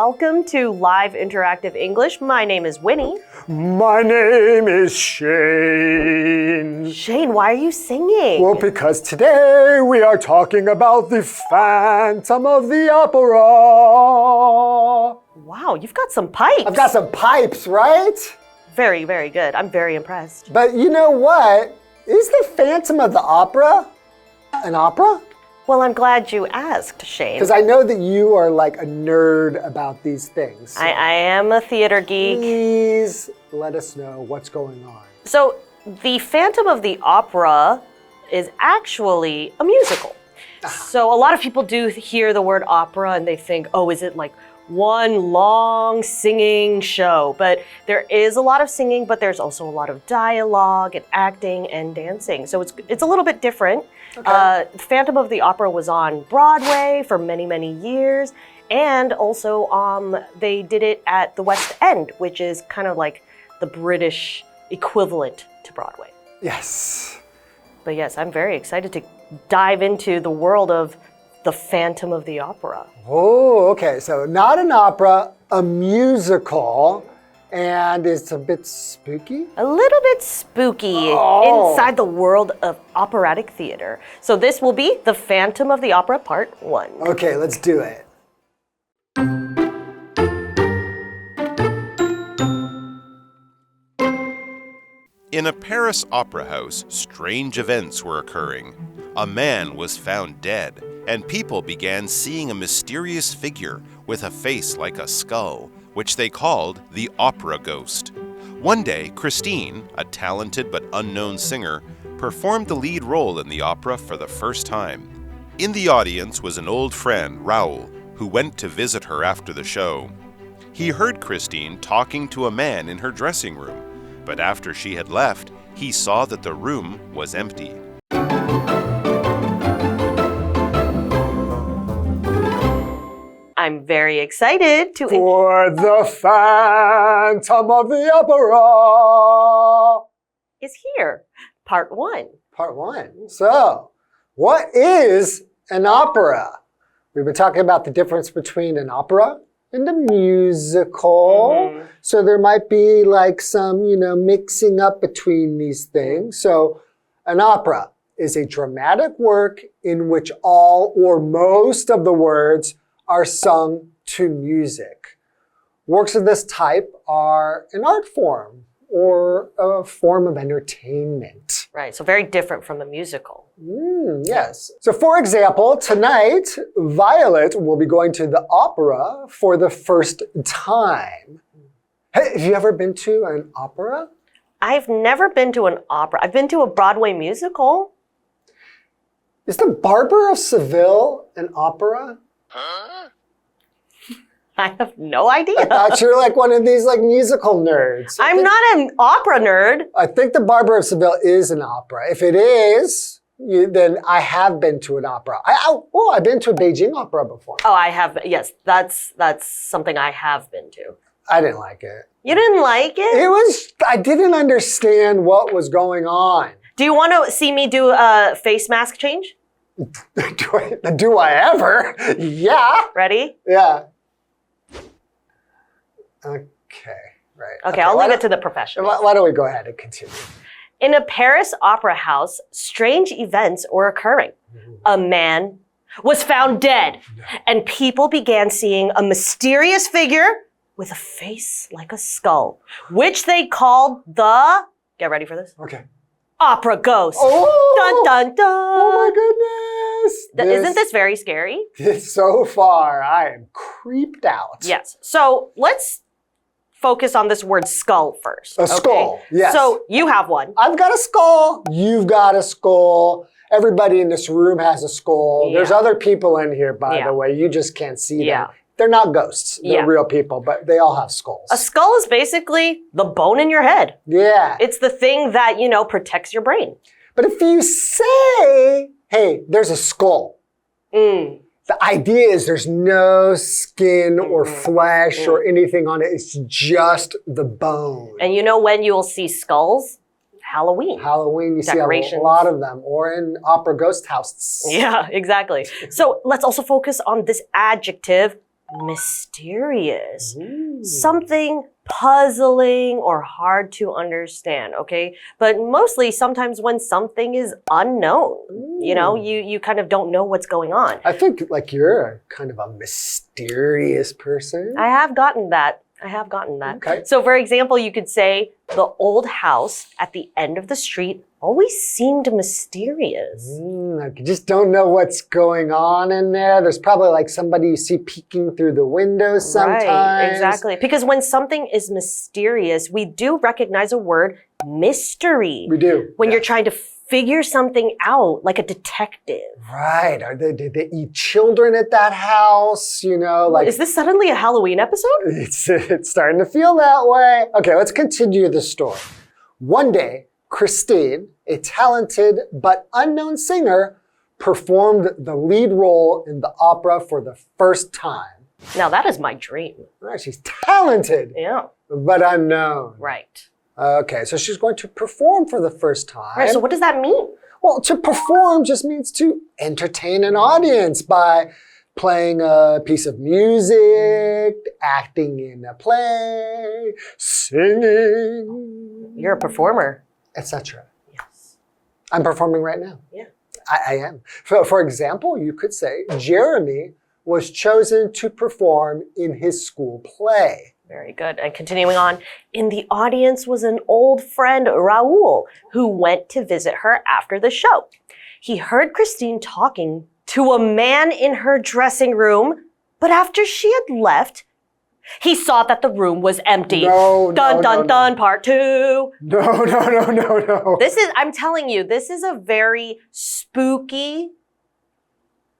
welcome to Live Interactive English. My name is Winnie. My name is Shane. Shane, why are you singing? Well, because today we are talking about the Phantom of the Opera. Wow, you've got some pipes. I've got some pipes, right? Very, very good. I'm very impressed. But you know what? Is the Phantom of the Opera an opera? Well, I'm glad you asked, Shane. Because I know that you are like a nerd about these things. So I am a theater geek. please let us know what's going on. So, the Phantom of the Opera is actually a musical. So, a lot of people do hear the word opera and they think, oh, is it like one long singing show? But there is a lot of singing, but there's also a lot of dialogue and acting and dancing. So, it's a little bit different. Okay. Phantom of the Opera was on Broadway for many, many years. And also, they did it at the West End, which is kind of like the British equivalent to Broadway. Yes. But yes, I'm very excited to dive into the world of the Phantom of the Opera. Oh, okay. So not an opera, a musical. And it's a bit spooky? A little bit spooky inside the world of operatic theater. So this will be The Phantom of the Opera Part 1. Okay, let's do it. In a Paris opera house, strange events were occurring. A man was found dead, and people began seeing a mysterious figure with a face like a skull, which they called the opera ghost. One day, Christine, a talented but unknown singer, performed the lead role in the opera for the first time. In the audience was an old friend, Raoul, who went to visit her after the show. He heard Christine talking to a man in her dressing room, but after she had left, he saw that the room was empty. I'm very excited to... For the Phantom of the Opera is here. Part 1. Part 1. So, what is an opera? We've been talking about the difference between an opera and a musical. So there might be like some, mixing up between these things. So, an opera is a dramatic work in which all or most of the words are sung to music. Works of this type are an art form or a form of entertainment. Right, so very different from a musical. Yes. So for example, tonight, Violet will be going to the opera for the first time. Hey, have you ever been to an opera? I've never been to an opera. I've been to a Broadway musical. Is The Barber of Seville an opera? I have no idea. I thought you're like one of these like musical nerds. I'm not an opera nerd. I think The Barber of Seville is an opera. If it is, then I have been to an opera. I've been to a Beijing opera before. Oh, I have. Yes, that's something I have been to. I didn't like it. You didn't like it? I didn't understand what was going on. Do you want to see me do a face mask change? Do I ever? Yeah. Ready? Yeah. Okay, right. Okay, I'll leave it to the professionals. Why don't we go ahead and continue? In a Paris opera house, strange events were occurring. A man was found dead, and people began seeing a mysterious figure with a face like a skull, which they called the, get ready for this, Okay. opera ghost. Oh! Dun, dun, dun. Oh my goodness! Isn't this very scary? So far, I am creeped out. Yes. So let's focus on this word skull first. A skull, yes. So you have one. I've got a skull. You've got a skull. Everybody in this room has a skull. Yeah. There's other people in here, by the way. You just can't see them. They're not ghosts. They're real people, but they all have skulls. A skull is basically the bone in your head. Yeah. It's the thing that, protects your brain. But if you say, hey, there's a skull, the idea is there's no skin or flesh or anything on it. It's just the bone. And you know when you'll see skulls? Halloween. Halloween, you see a lot of them, or in opera ghost houses. Yeah, exactly. So let's also focus on this adjective, mysterious. Something puzzling or hard to understand, okay? But mostly sometimes when something is unknown, you know, you kind of don't know what's going on. I think like you're kind of a mysterious person. I have gotten that. Okay. So for example, you could say the old house at the end of the street always seemed mysterious. Like you just don't know what's going on in there. There's probably like somebody you see peeking through the windows sometimes. Right, exactly. Because when something is mysterious, we do recognize a word, mystery. We do. When you're trying to figure something out, like a detective. Right. Did they eat children at that house? You know, like Is this suddenly a Halloween episode? It's starting to feel that way. Okay, let's continue the story. One day, Christine, a talented but unknown singer, performed the lead role in the opera for the first time. Now that is my dream. Right, she's talented, Yeah. but unknown. Right. Okay, so she's going to perform for the first time. Right, so what does that mean? Well, to perform just means to entertain an audience by playing a piece of music, acting in a play, singing. You're a performer. Etc. Yes. I'm performing right now. Yeah. I am. For example, you could say Jeremy was chosen to perform in his school play. Very good. And continuing on, in the audience was an old friend, Raul, who went to visit her after the show. He heard Christine talking to a man in her dressing room, but after she had left, he saw that the room was empty. Dun, part 2. No. I'm telling you, this is a very spooky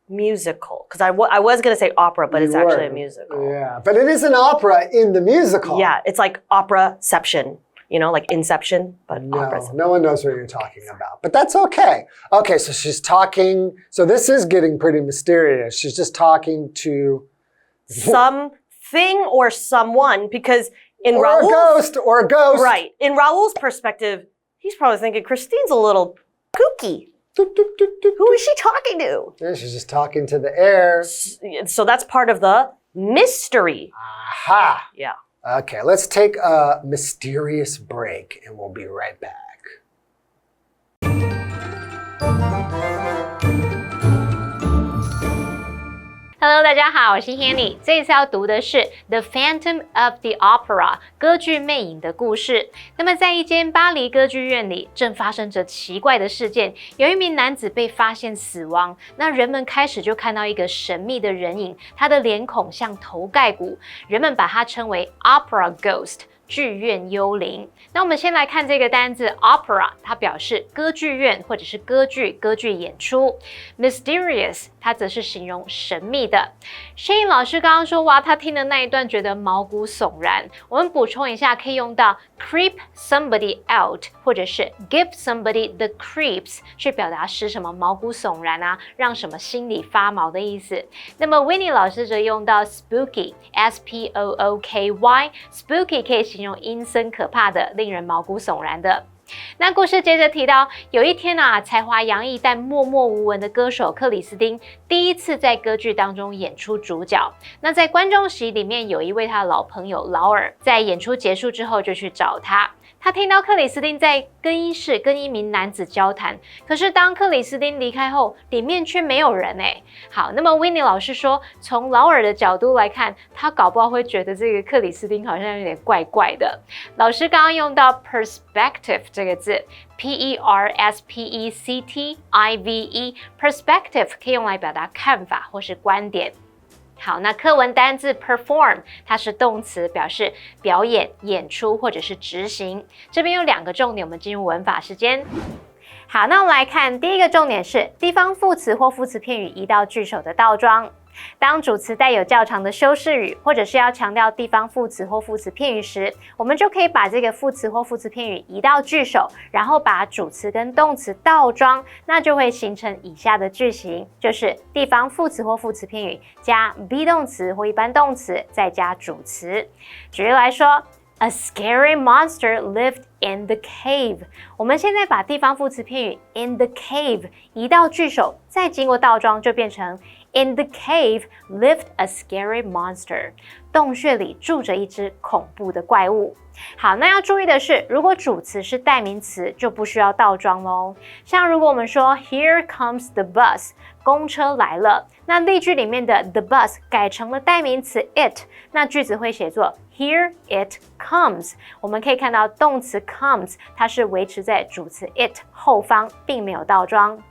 musical. Because I was going to say opera, but it's actually a musical. Yeah, but it is an opera in the musical. Yeah, it's like operaception. You know, like Inception, but opera. No one knows what you're talking about. But that's okay. Okay, so she's talking. So this is getting pretty mysterious. She's just talking to something or someone, because in or Raul's a ghost. Right. In Raul's perspective, he's probably thinking Christine's a little kooky. Who is she talking to? Yeah, she's just talking to the air. So that's part of the mystery. Aha. Yeah. Okay, let's take a mysterious break and we'll be right back. Hello， 大家好，我是 Hanny。这一次要读的是 The Phantom of the Opera 歌剧魅影的故事。那么，在一间巴黎歌剧院里，正发生着奇怪的事件。有一名男子被发现死亡，那人们开始就看到一个神秘的人影，他的脸孔像头盖骨，人们把它称为 Opera Ghost。剧院幽灵。那我们先来看这个单字 opera， 它表示歌剧院或者是歌剧演出。Mysterious， 它则是形容神秘的。Shane 老师刚刚说，哇，他听的那一段觉得毛骨悚然。我们补充一下，可以用到 creep somebody out， 或者是 give somebody the creeps， 去表达使什么毛骨悚然啊，让什么心里发毛的意思。那么 Winnie 老师则用到 spooky， spooky，spooky 可以形容阴森可怕的，令人毛骨悚然的。那故事接着提到，有一天啊，才华洋溢但默默无闻的歌手克里斯汀第一次在歌剧当中演出主角。那在观众席里面有一位他的老朋友劳尔，在演出结束之后就去找他。他听到克里斯汀在更衣室跟一名男子交谈，可是当克里斯汀离开后，里面却没有人欸。好，那么 Winnie 老师说，从劳尔的角度来看，他搞不好会觉得这个克里斯汀好像有点怪怪的。老师刚刚用到 perspective 这个字 ，P-E-R-S-P-E-C-T-I-V-E， perspective 可以用来表达看法或是观点。好，那课文单字 perform 它是动词，表示表演、演出或者是执行。这边有2个重点，我们进入文法时间。好，那我们来看第一个重点是地方副词或副词片语移到句首的倒装。当主词带有较长的修饰语，或者是要强调地方副词或副词片语时，我们就可以把这个副词或副词片语移到句首，然后把主词跟动词倒装，那就会形成以下的句型，就是地方副词或副词片语加 be 动词或一般动词，再加主词。举例来说，A scary monster lived in the cave。 我们现在把地方副词片语 in the cave 移到句首，再经过倒装就变成 In the cave lived a scary monster. 洞穴里住着一只恐怖的怪物。好，那要注意的是，如果主词是代名词，就不需要倒装咯。像如果我们说 Here comes the bus， 公车来了，那例句里面的 the bus 改成了代名词 it， 那句子会写作 Here it comes。我们可以看到动词 comes 它是维持在主词 it 后方，并没有倒装。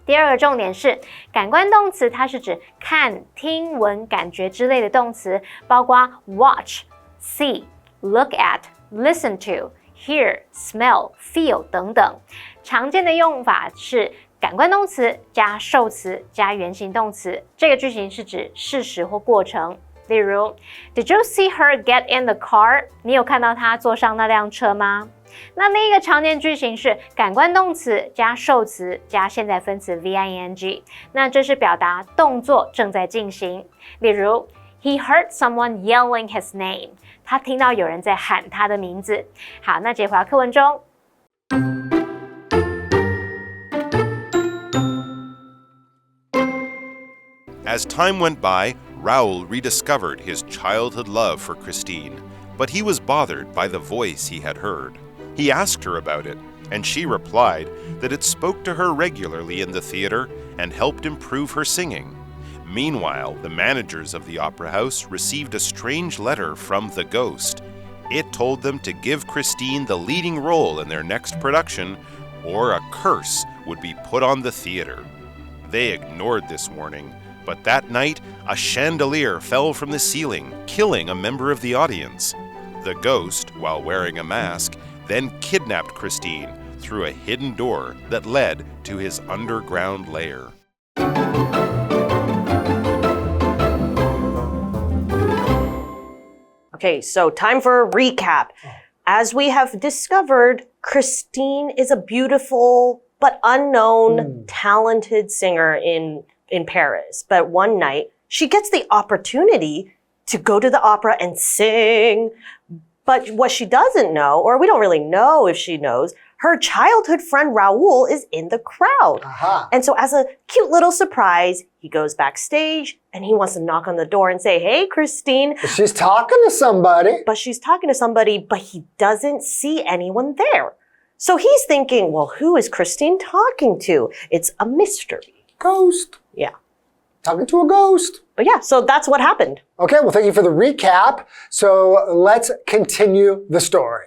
第二个重点是，感官动词它是指看、听、闻、感觉之类的动词，包括 watch、see、look at、listen to、hear、smell、feel 等等。常见的用法是感官动词加受词加原形动词，这个句型是指事实或过程。例如 Did you see her get in the car？ 你有看到她坐上那辆车吗？那另一个常见句型是感官动词加受词加现在分词 VING， 那这是表达动作正在进行。例如 He heard someone yelling his name， 他听到有人在喊他的名字。好，那接回到课文中。As time went by, Raoul rediscovered his childhood love for Christine, but he was bothered by the voice he had heard. He asked her about it, and she replied that it spoke to her regularly in the theater and helped improve her singing. Meanwhile, the managers of the opera house received a strange letter from the ghost. It told them to give Christine the leading role in their next production, or a curse would be put on the theater. They ignored this warning, but that night, a chandelier fell from the ceiling, killing a member of the audience. The ghost, while wearing a mask, then kidnapped Christine through a hidden door that led to his underground lair. Okay, so time for a recap. As we have discovered, Christine is a beautiful but unknown, talented singer in Paris. But one night, she gets the opportunity to go to the opera and sing. But what she doesn't know, or we don't really know if she knows, her childhood friend Raoul is in the crowd. And so as a cute little surprise, he goes backstage and he wants to knock on the door and say, Hey, Christine. But she's talking to somebody. But he doesn't see anyone there. So he's thinking, well, who is Christine talking to? It's a mystery. Ghost. Yeah. Talking to a ghost. But yeah, so that's what happened. Okay, well, thank you for the recap. So let's continue the story.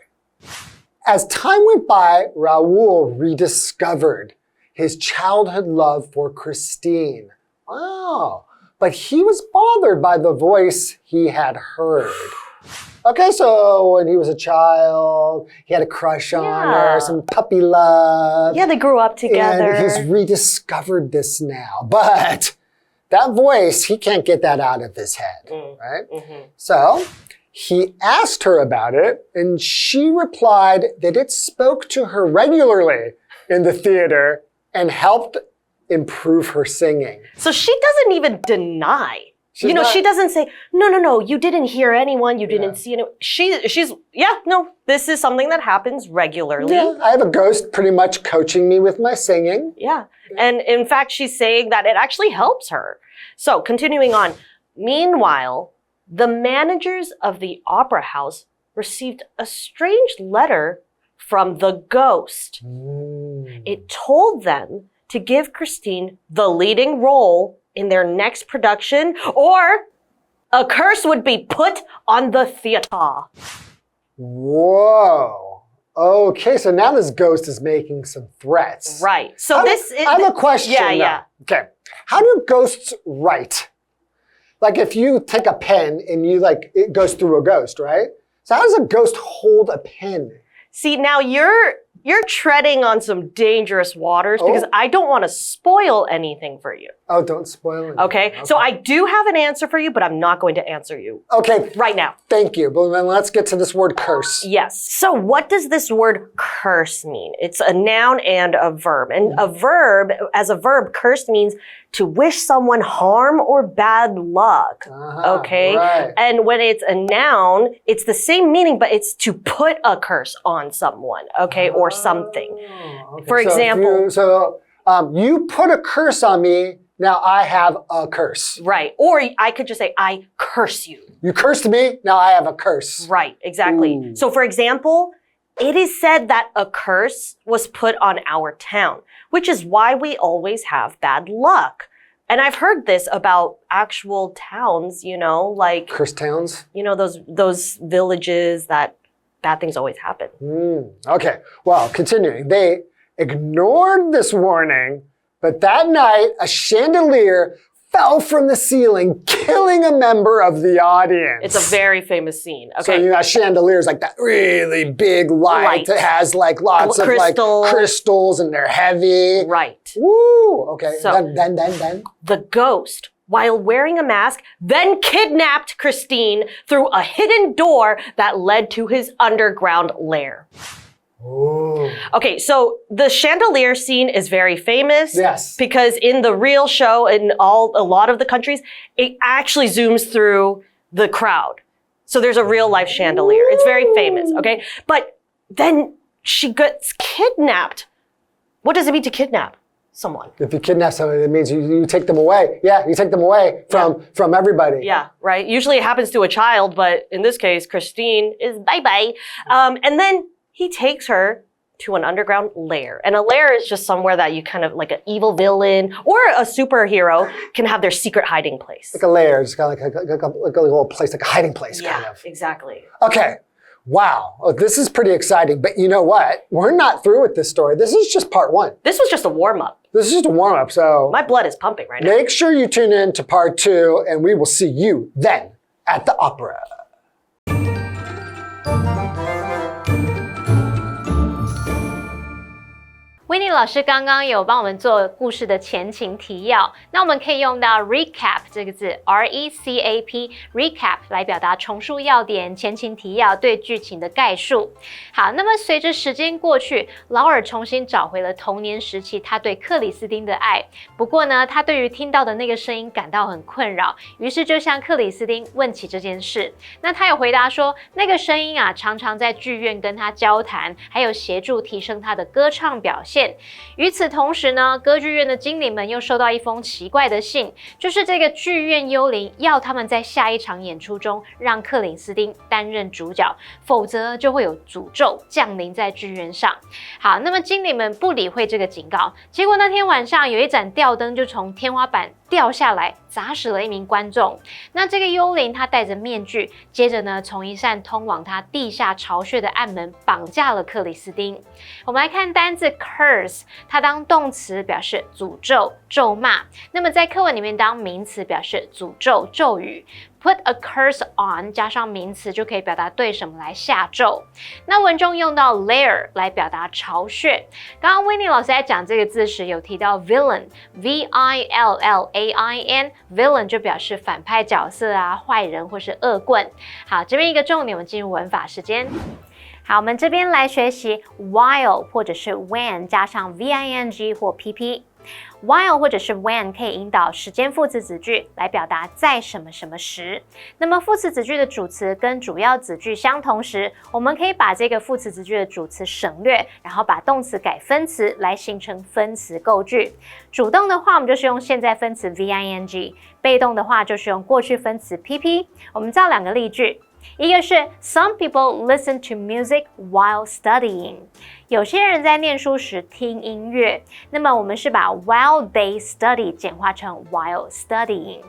As time went by, Raoul rediscovered his childhood love for Christine. Wow. But he was bothered by the voice he had heard. Okay, so when he was a child, he had a crush on her, some puppy love. Yeah, they grew up together. And he's rediscovered this now. But that voice, he can't get that out of his head, right? So he asked her about it, and she replied that it spoke to her regularly in the theater and helped improve her singing. So she doesn't even deny. She doesn't say, no, you didn't hear anyone, you didn't see anyone. She's, this is something that happens regularly. Yeah, I have a ghost pretty much coaching me with my singing. Yeah, and in fact, she's saying that it actually helps her. So continuing on, meanwhile, the managers of the opera house received a strange letter from the ghost. It told them to give Christine the leading role in their next production, or a curse would be put on the theater. Whoa. Okay, so now this ghost is making some threats. Right. So I have a question. Yeah. Okay. How do ghosts write? Like if you take a pen and it goes through a ghost, right? So how does a ghost hold a pen? See, now you're treading on some dangerous waters because I don't want to spoil anything for you. Oh, don't spoil anything. Okay, so I do have an answer for you, but I'm not going to answer you. Okay. Right now. Thank you. But then let's get to this word curse. Yes. So what does this word curse mean? It's a noun and a verb. And as a verb, curse means to wish someone harm or bad luck. Okay? Right. And when it's a noun, it's the same meaning, but it's to put a curse on someone, okay, or something. Okay. For example. You put a curse on me now I have a curse. Right. Or I could just say, I curse you. You cursed me, now I have a curse. Right, exactly. Ooh. So for example, it is said that a curse was put on our town, which is why we always have bad luck. And I've heard this about actual towns, like... Cursed towns? Those villages that bad things always happen. Okay, well, continuing. They ignored this warning, but that night, a chandelier fell from the ceiling, killing a member of the audience. It's a very famous scene. Okay. So that chandelier is like that really big light that has like lots of like crystals and they're heavy. Right. Woo! Okay, so then? The ghost, while wearing a mask, then kidnapped Christine through a hidden door that led to his underground lair. Ooh. Okay, so the chandelier scene is very famous. Yes. Because in the real show, in a lot of the countries, it actually zooms through the crowd. So there's a real life chandelier. It's very famous, okay? But then she gets kidnapped. What does it mean to kidnap someone? If you kidnap somebody, that means you take them away. Yeah, you take them away from everybody. Yeah, right. Usually it happens to a child, but in this case, Christine is bye-bye. And then he takes her to an underground lair. And a lair is just somewhere that you kind of, like an evil villain or a superhero can have their secret hiding place. Like a lair, it's kind of like a little place, like a hiding place, kind of. Yeah, exactly. Okay, wow. Oh, this is pretty exciting. But you know what? We're not through with this story. This is just part 1. This was just a warm-up. This is just a warm-up, so... My blood is pumping right now. Make sure you tune in to part 2, and we will see you then at the opera. Winnie 老师刚刚有帮我们做故事的前情提要，那我们可以用到 recap 这个字 R-E-C-A-P recap 来表达重述要点、前情提要、对剧情的概述。好，那么随着时间过去，劳尔重新找回了童年时期他对克里斯汀的爱。不过呢，他对于听到的那个声音感到很困扰，于是就向克里斯汀问起这件事。那他有回答说，那个声音啊，常常在剧院跟他交谈，还有协助提升他的歌唱表现。与此同时呢，歌剧院的经理们又收到一封奇怪的信，就是这个剧院幽灵要他们在下一场演出中让克里斯汀担任主角，否则就会有诅咒降临在剧院上。好，那么经理们不理会这个警告，结果那天晚上有一盏吊灯就从天花板掉下来，砸死了一名观众。那这个幽灵他戴着面具，接着呢从一扇通往他地下巢穴的暗门绑架了克里斯汀。我们来看单字 curse， 它当动词表示诅咒、咒骂，那么在课文里面当名词表示诅咒、咒语。Put a curse on 加上名词就可以表达对什么来下咒。那文中用到 lair 来表达巢穴。刚刚 Winnie 老师在讲这个字时有提到 villain V-I-L-L-A-I-N villain 就表示反派角色啊、坏人或是恶棍。好，这边一个重点，我们进入文法时间。好，我们这边来学习 while 或者是 when 加上 V-I-N-G 或 P-P。While 或者是 when 可以引导时间副词子句来表达在什么什么时。那么副词子句的主词跟主要子句相同时，我们可以把这个副词子句的主词省略，然后把动词改分词来形成分词构句。主动的话，我们就是用现在分词 V-I-N-G； 被动的话就是用过去分词 P-P。我们造两个例句。一个是 Some people listen to music while studying， 有些人在念书时听音乐。那么我们是把 while they study 简化成 while studying。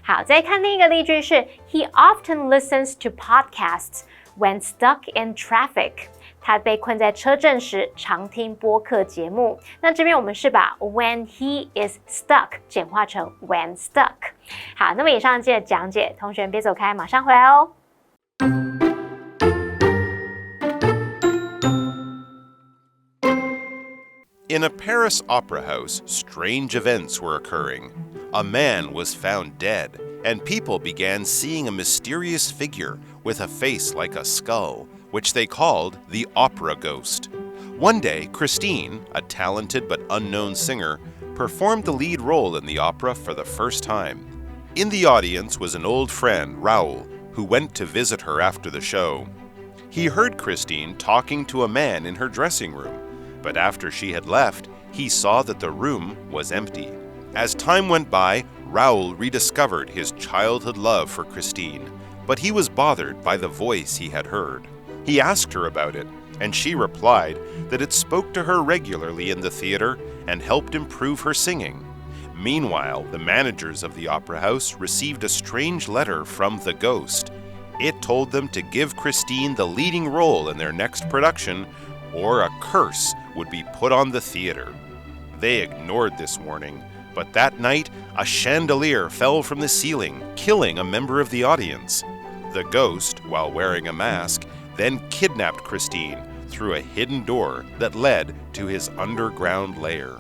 好，再看另一个例句是 He often listens to podcasts when stuck in traffic。他被困在车阵时常听播客节目。那这边我们是把 when he is stuck 简化成 when stuck。好，那么以上的讲解，同学别走开，马上回来哦。In a Paris opera house, strange events were occurring. A man was found dead, and people began seeing a mysterious figure with a face like a skull, which they called the opera ghost. One day, Christine, a talented but unknown singer, performed the lead role in the opera for the first time. In the audience was an old friend, Raoul, who went to visit her after the show. He heard Christine talking to a man in her dressing room, but after she had left, he saw that the room was empty. As time went by, Raoul rediscovered his childhood love for Christine, but he was bothered by the voice he had heard. He asked her about it, and she replied that it spoke to her regularly in the theater and helped improve her singing. Meanwhile, the managers of the opera house received a strange letter from the ghost. It told them to give Christine the leading role in their next production, or a curse would be put on the theater. They ignored this warning, but that night, a chandelier fell from the ceiling, killing a member of the audience. The ghost, while wearing a mask, then kidnapped Christine through a hidden door that led to his underground lair.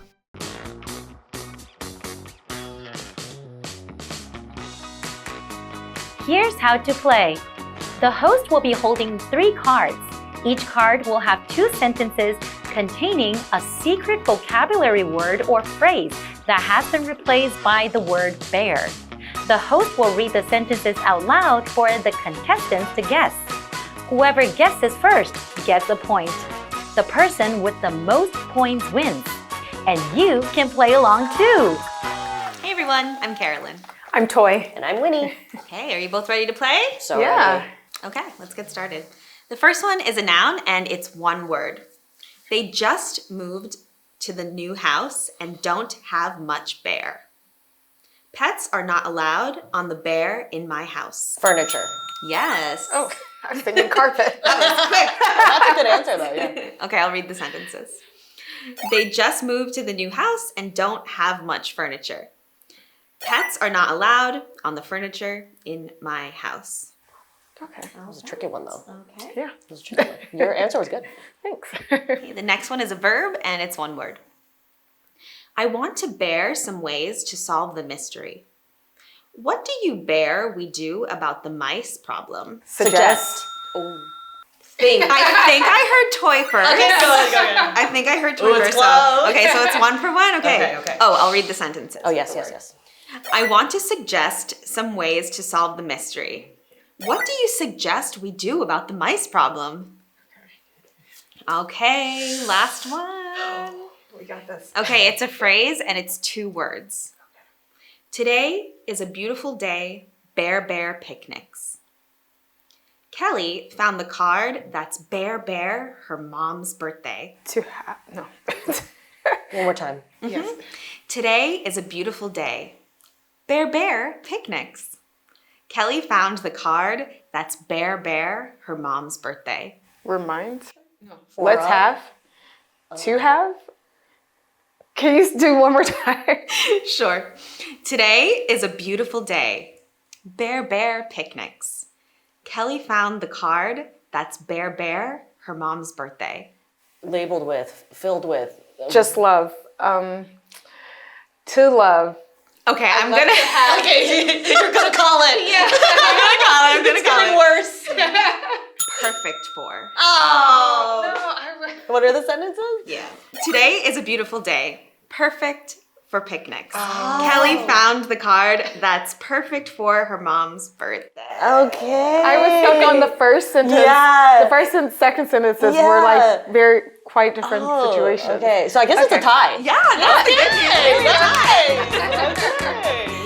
Here's how to play. The host will be holding 3 cards. Each card will have 2 sentences containing a secret vocabulary word or phrase that has been replaced by the word bear. The host will read the sentences out loud for the contestants to guess. Whoever guesses first gets a point. The person with the most points wins. And you can play along too. Hey everyone, I'm Carolyn. I'm Toi. And I'm Winnie. Okay, are you both ready to play? So Yeah. ready. Okay, let's get started. The first one is a noun and it's one word. They just moved to the new house and don't have much bear. Pets are not allowed on the bear in my house. Furniture. Yes. Oh, I was thinking carpet. That's a good answer though, yeah. Okay, I'll read the sentences. They just moved to the new house and don't have much furniture. Pets are not allowed on the furniture in my house. Okay. That was a tricky one though. Okay. Yeah. That was a tricky one. Your answer was good. Thanks. Okay, the next one is a verb and it's one word. I want to bear some ways to solve the mystery. What do you bear we do about the mice problem? Suggest. I think I heard Toi first. Okay, go ahead. I think I heard Toi it's first. close. Okay, so it's 1 for 1. Okay. Okay. Oh, I'll read the sentences. Oh, yes. I want to suggest some ways to solve the mystery. What do you suggest we do about the mice problem? Okay, last one. We got this. Okay, it's a phrase and it's 2 words. Today is a beautiful day, bear picnics. Kelly found the card that's bear, her mom's birthday. No. One more time. Yes. Today is a beautiful day, bear picnics. Kelly found the card that's bear, her mom's birthday. Reminds. For Let's a- have. To have. Can you do one more time? Sure. Today is a beautiful day, bear picnics. Kelly found the card that's bear, her mom's birthday. Labeled with, filled with. Just love. To love. Okay, I'm gonna. Okay, you're gonna call it. Yeah, I'm gonna call it. worse. Perfect for. Oh. What are the sentences? Yeah. Today is a beautiful day, perfect for picnics. Kelly found the card that's perfect for her mom's birthday. Okay. I was stuck on the first sentence. Yeah. The first and second sentences Yeah. were like very quite different situations. Okay, so I guess it's a tie. Yeah, that's the good news. Okay.